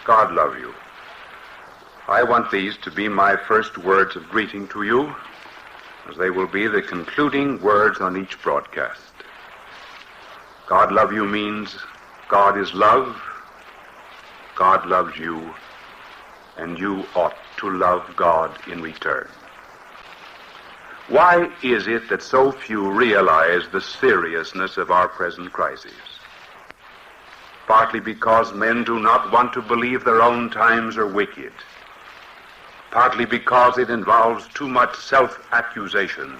God love you. I want these to be my first words of greeting to you, as they will be the concluding words on each broadcast. God love you means God is love, God loves you, and you ought to love God in return. Why is it that so few realize the seriousness of our present crisis? Partly because men do not want to believe their own times are wicked. Partly because it involves too much self-accusation.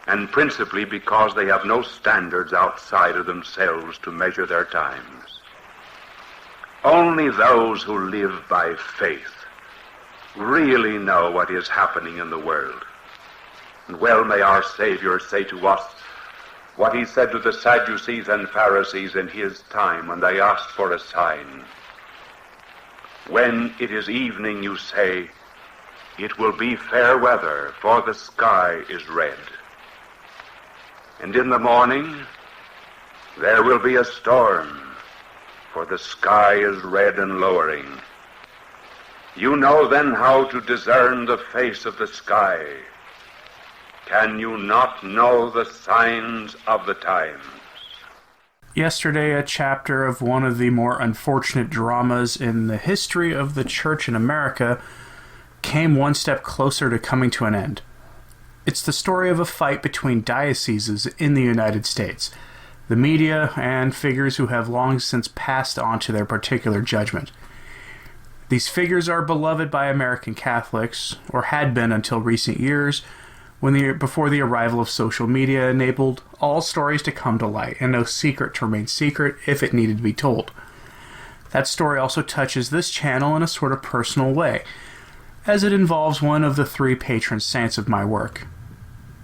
And principally because they have no standards outside of themselves to measure their times. Only those who live by faith really know what is happening in the world. And well may our Savior say to us what he said to the Sadducees and Pharisees in his time when they asked for a sign. When it is evening, you say, it will be fair weather, for the sky is red. And in the morning, there will be a storm, for the sky is red and lowering. You know then how to discern the face of the sky. Can you not know the signs of the times? Yesterday, a chapter of one of the more unfortunate dramas in the history of the church in America came one step closer to coming to an end. It's the story of a fight between dioceses in the United States, the media, and figures who have long since passed on to their particular judgment. These figures are beloved by American Catholics, or had been until recent years, before the arrival of social media enabled all stories to come to light, and no secret to remain secret if it needed to be told. That story also touches this channel in a sort of personal way, as it involves one of the 3 patron saints of my work.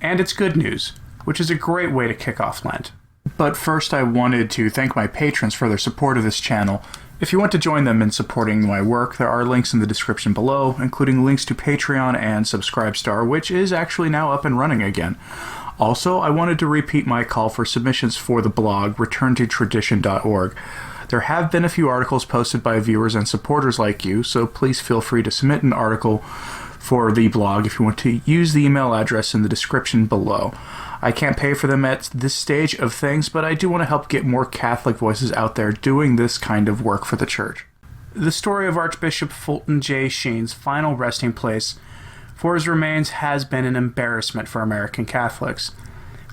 And it's good news, which is a great way to kick off Lent. But first I wanted to thank my patrons for their support of this channel. If you want to join them in supporting my work, there are links in the description below, including links to Patreon and Subscribestar, which is actually now up and running again. Also, I wanted to repeat my call for submissions for the blog, returntotradition.org. There have been a few articles posted by viewers and supporters like you, so please feel free to submit an article for the blog if you want to use the email address in the description below. I can't pay for them at this stage of things, but I do want to help get more Catholic voices out there doing this kind of work for the Church. The story of Archbishop Fulton J Sheen's final resting place for his remains has been an embarrassment for American Catholics.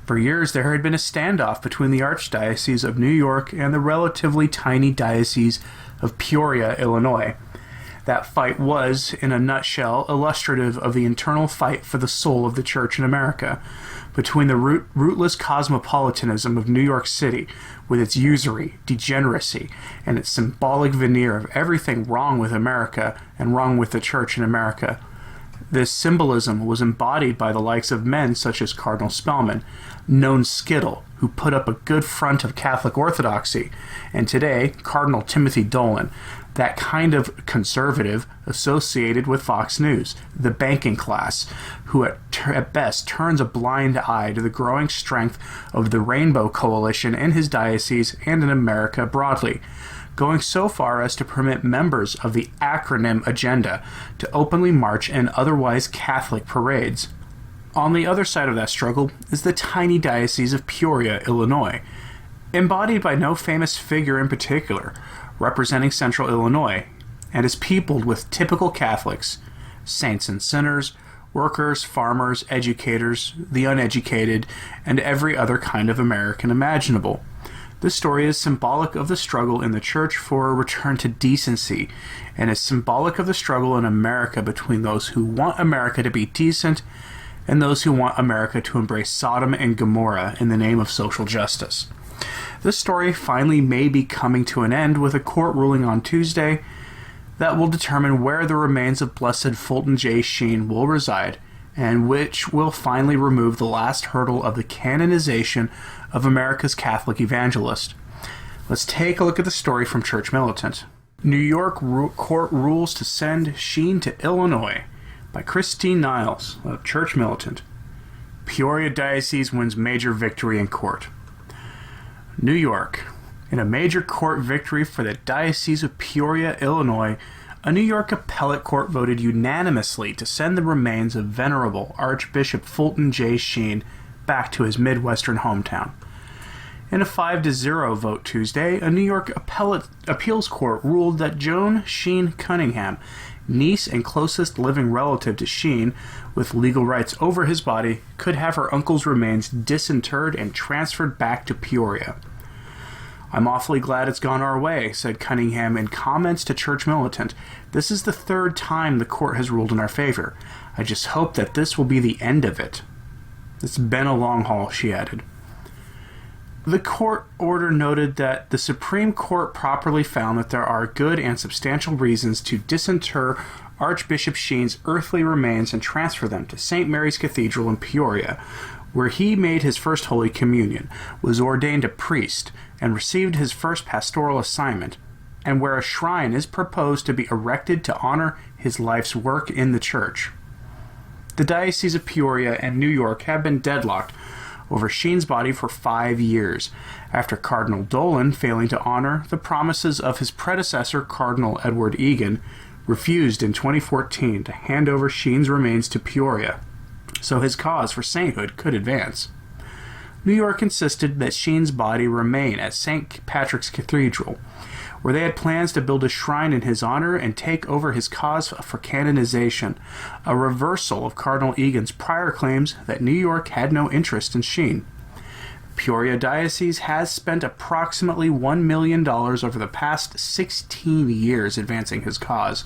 For years, there had been a standoff between the Archdiocese of New York and the relatively tiny Diocese of Peoria, Illinois. That fight was, in a nutshell, illustrative of the internal fight for the soul of the Church in America, between the rootless cosmopolitanism of New York City, with its usury, degeneracy, and its symbolic veneer of everything wrong with America and wrong with the Church in America. This symbolism was embodied by the likes of men such as Cardinal Spellman, known Skittle, who put up a good front of Catholic orthodoxy, and today, Cardinal Timothy Dolan, that kind of conservative associated with Fox News, the banking class, who at best turns a blind eye to the growing strength of the Rainbow Coalition in his diocese and in America broadly, going so far as to permit members of the acronym agenda to openly march in otherwise Catholic parades. On the other side of that struggle is the tiny Diocese of Peoria, Illinois, embodied by no famous figure in particular, representing central Illinois, and is peopled with typical Catholics, saints and sinners, workers, farmers, educators, the uneducated, and every other kind of American imaginable. This story is symbolic of the struggle in the Church for a return to decency, and is symbolic of the struggle in America between those who want America to be decent and those who want America to embrace Sodom and Gomorrah in the name of social justice. This story finally may be coming to an end with a court ruling on Tuesday that will determine where the remains of Blessed Fulton J Sheen will reside, and which will finally remove the last hurdle of the canonization of America's Catholic evangelist. Let's take a look at the story from Church Militant. New York court rules to send Sheen to Illinois by Christine Niles of Church Militant. Peoria Diocese wins major victory in court. New York. In a major court victory for the Diocese of Peoria, Illinois, a New York appellate court voted unanimously to send the remains of Venerable Archbishop Fulton J Sheen back to his Midwestern hometown. In a 5-0 vote Tuesday, a New York appeals court ruled that Joan Sheen Cunningham, niece and closest living relative to Sheen, with legal rights over his body, could have her uncle's remains disinterred and transferred back to Peoria. "I'm awfully glad it's gone our way," said Cunningham in comments to Church Militant. "This is the third time the court has ruled in our favor. I just hope that this will be the end of it. It's been a long haul," she added. The court order noted that the Supreme Court properly found that there are good and substantial reasons to disinter Archbishop Sheen's earthly remains and transfer them to St. Mary's Cathedral in Peoria, where he made his first Holy Communion, was ordained a priest, and received his first pastoral assignment, and where a shrine is proposed to be erected to honor his life's work in the Church. The Diocese of Peoria and New York have been deadlocked over Sheen's body for 5 years, after Cardinal Dolan, failing to honor the promises of his predecessor, Cardinal Edward Egan, refused in 2014 to hand over Sheen's remains to Peoria, so his cause for sainthood could advance. New York insisted that Sheen's body remain at St. Patrick's Cathedral, where they had plans to build a shrine in his honor and take over his cause for canonization, a reversal of Cardinal Egan's prior claims that New York had no interest in Sheen. Peoria Diocese has spent approximately $1 million over the past 16 years advancing his cause.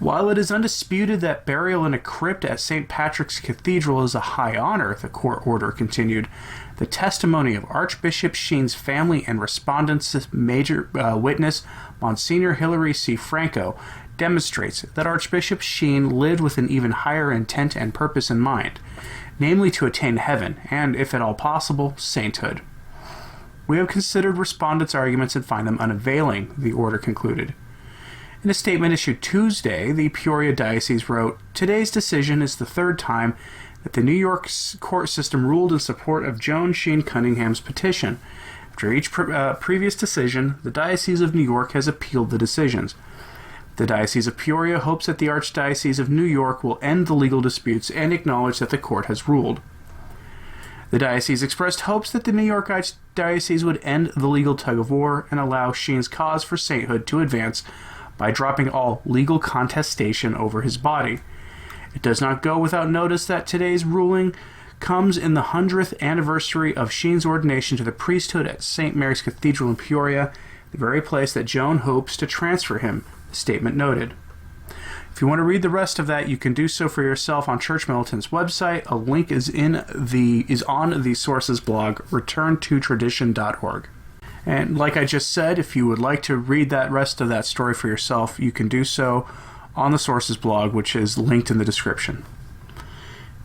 While it is undisputed that burial in a crypt at St. Patrick's Cathedral is a high honor, the court order continued, the testimony of Archbishop Sheen's family and respondent's major witness, Monsignor Hilary C. Franco, demonstrates that Archbishop Sheen lived with an even higher intent and purpose in mind, namely to attain heaven and, if at all possible, sainthood. "We have considered respondents' arguments and find them unavailing," the order concluded. In a statement issued Tuesday, the Peoria Diocese wrote, "Today's decision is the third time that the New York court system ruled in support of Joan Sheen Cunningham's petition. After each previous decision, the Diocese of New York has appealed the decisions. The Diocese of Peoria hopes that the Archdiocese of New York will end the legal disputes and acknowledge that the court has ruled. The diocese expressed hopes that the New York Archdiocese would end the legal tug-of-war and allow Sheen's cause for sainthood to advance by dropping all legal contestation over his body. It does not go without notice that today's ruling comes in the 100th anniversary of Sheen's ordination to the priesthood at St. Mary's Cathedral in Peoria, the very place that Joan hopes to transfer him," the statement noted. If you want to read the rest of that, you can do so for yourself on Church Militant's website. A link is on the sources blog, returntotradition.org. And like I just said, if you would like to read that rest of that story for yourself, you can do so on the sources blog, which is linked in the description.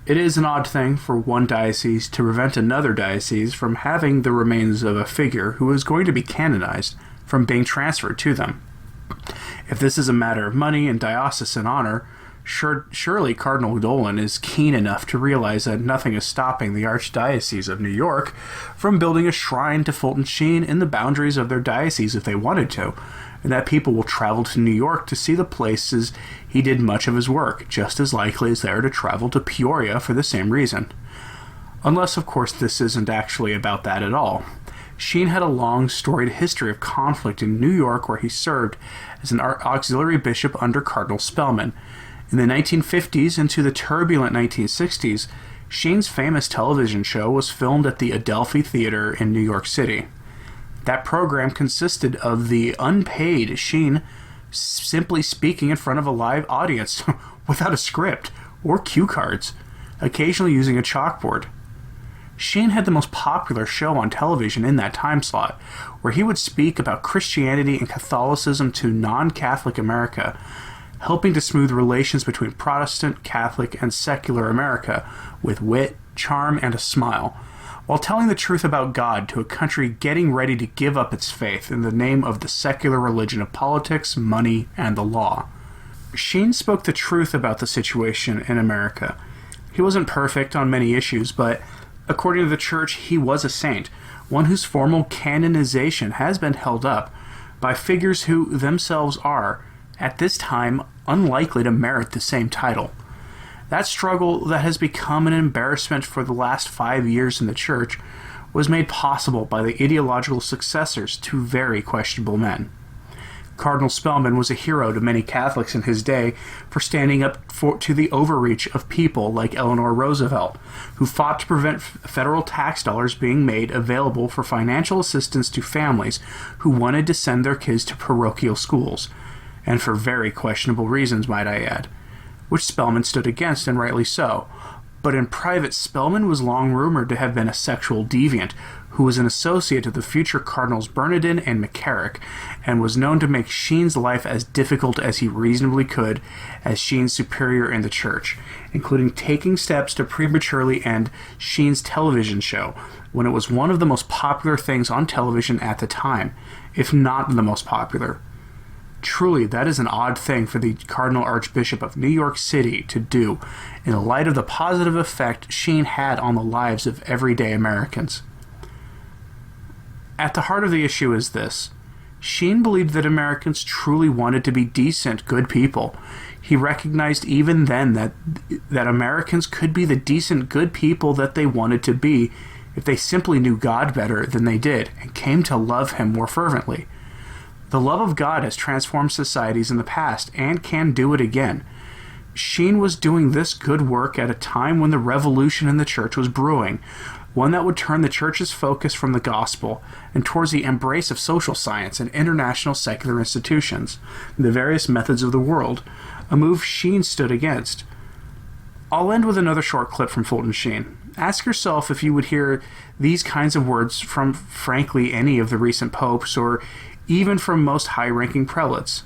It is an odd thing for one diocese to prevent another diocese from having the remains of a figure who is going to be canonized from being transferred to them. If this is a matter of money and diocesan honor, surely Cardinal Dolan is keen enough to realize that nothing is stopping the Archdiocese of New York from building a shrine to Fulton Sheen in the boundaries of their diocese if they wanted to, and that people will travel to New York to see the places he did much of his work, just as likely as they are to travel to Peoria for the same reason. Unless, of course, this isn't actually about that at all. Sheen had a long, storied history of conflict in New York, where he served as an auxiliary bishop under Cardinal Spellman. In the 1950s into the turbulent 1960s, Sheen's famous television show was filmed at the Adelphi Theater in New York City. That program consisted of the unpaid Sheen simply speaking in front of a live audience without a script or cue cards, occasionally using a chalkboard. Sheen had the most popular show on television in that time slot, where he would speak about Christianity and Catholicism to non-Catholic America, helping to smooth relations between Protestant, Catholic, and secular America with wit, charm, and a smile, while telling the truth about God to a country getting ready to give up its faith in the name of the secular religion of politics, money, and the law. Sheen spoke the truth about the situation in America. He wasn't perfect on many issues, but According to the Church, he was a saint, one whose formal canonization has been held up by figures who themselves are, at this time, unlikely to merit the same title. That struggle that has become an embarrassment for the last 5 years in the Church was made possible by the ideological successors to very questionable men. Cardinal Spellman was a hero to many Catholics in his day for standing up to the overreach of people like Eleanor Roosevelt, who fought to prevent federal tax dollars being made available for financial assistance to families who wanted to send their kids to parochial schools, and for very questionable reasons, might I add, which Spellman stood against, and rightly so. But in private, Spellman was long rumored to have been a sexual deviant who was an associate of the future Cardinals Bernardin and McCarrick, and was known to make Sheen's life as difficult as he reasonably could as Sheen's superior in the Church, including taking steps to prematurely end Sheen's television show when it was one of the most popular things on television at the time, if not the most popular. Truly, that is an odd thing for the Cardinal Archbishop of New York City to do in the light of the positive effect Sheen had on the lives of everyday Americans. At the heart of the issue is this. Sheen believed that Americans truly wanted to be decent, good people. He recognized even then that Americans could be the decent, good people that they wanted to be if they simply knew God better than they did and came to love Him more fervently. The love of God has transformed societies in the past and can do it again. Sheen was doing this good work at a time when the revolution in the Church was brewing, one that would turn the Church's focus from the gospel and towards the embrace of social science and international secular institutions, the various methods of the world, a move Sheen stood against. I'll end with another short clip from Fulton Sheen. Ask yourself if you would hear these kinds of words from, frankly, any of the recent popes or even from most high-ranking prelates.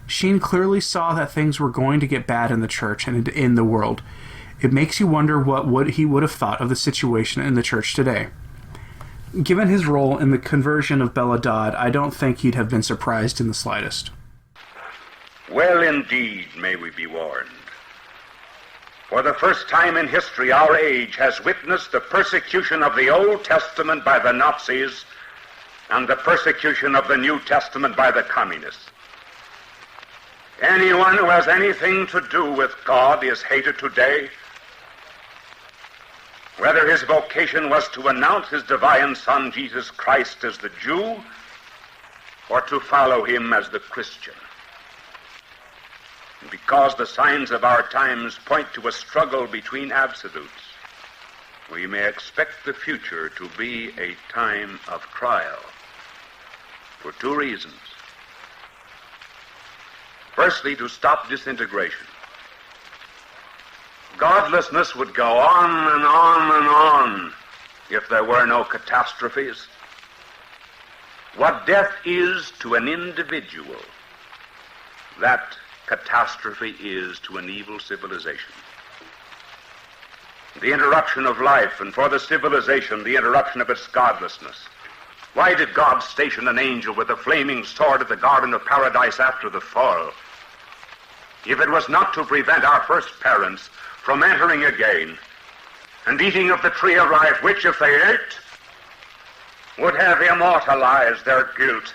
Sheen clearly saw that things were going to get bad in the Church and in the world. It makes you wonder what he would have thought of the situation in the Church today. Given his role in the conversion of Bella Dodd, I don't think he'd have been surprised in the slightest. Well, indeed, may we be warned. For the first time in history, our age has witnessed the persecution of the Old Testament by the Nazis and the persecution of the New Testament by the communists. Anyone who has anything to do with God is hated today, whether his vocation was to announce his divine Son, Jesus Christ, as the Jew, or to follow him as the Christian. And because the signs of our times point to a struggle between absolutes, we may expect the future to be a time of trial for two reasons. Firstly, to stop disintegration. Godlessness would go on and on and on if there were no catastrophes. What death is to an individual, that catastrophe is to an evil civilization. The interruption of life, and for the civilization, the interruption of its godlessness. Why did God station an angel with a flaming sword at the Garden of Paradise after the fall? If it was not to prevent our first parents from entering again and eating of the tree of life, which, if they ate, would have immortalized their guilt.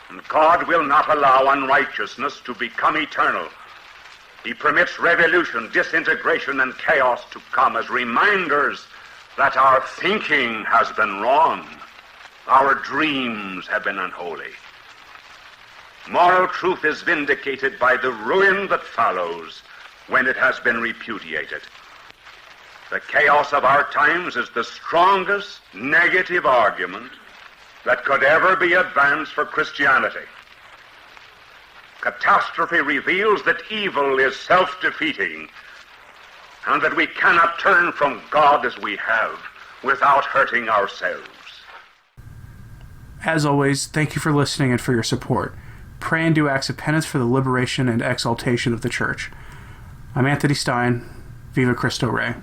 And God will not allow unrighteousness to become eternal. He permits revolution, disintegration, and chaos to come as reminders that our thinking has been wrong. Our dreams have been unholy. Moral truth is vindicated by the ruin that follows when it has been repudiated. The chaos of our times is the strongest negative argument that could ever be advanced for Christianity. Catastrophe reveals that evil is self-defeating and that we cannot turn from God as we have without hurting ourselves. As always, thank you for listening and for your support. Pray and do acts of penance for the liberation and exaltation of the Church. I'm Anthony Stein. Viva Cristo Rey.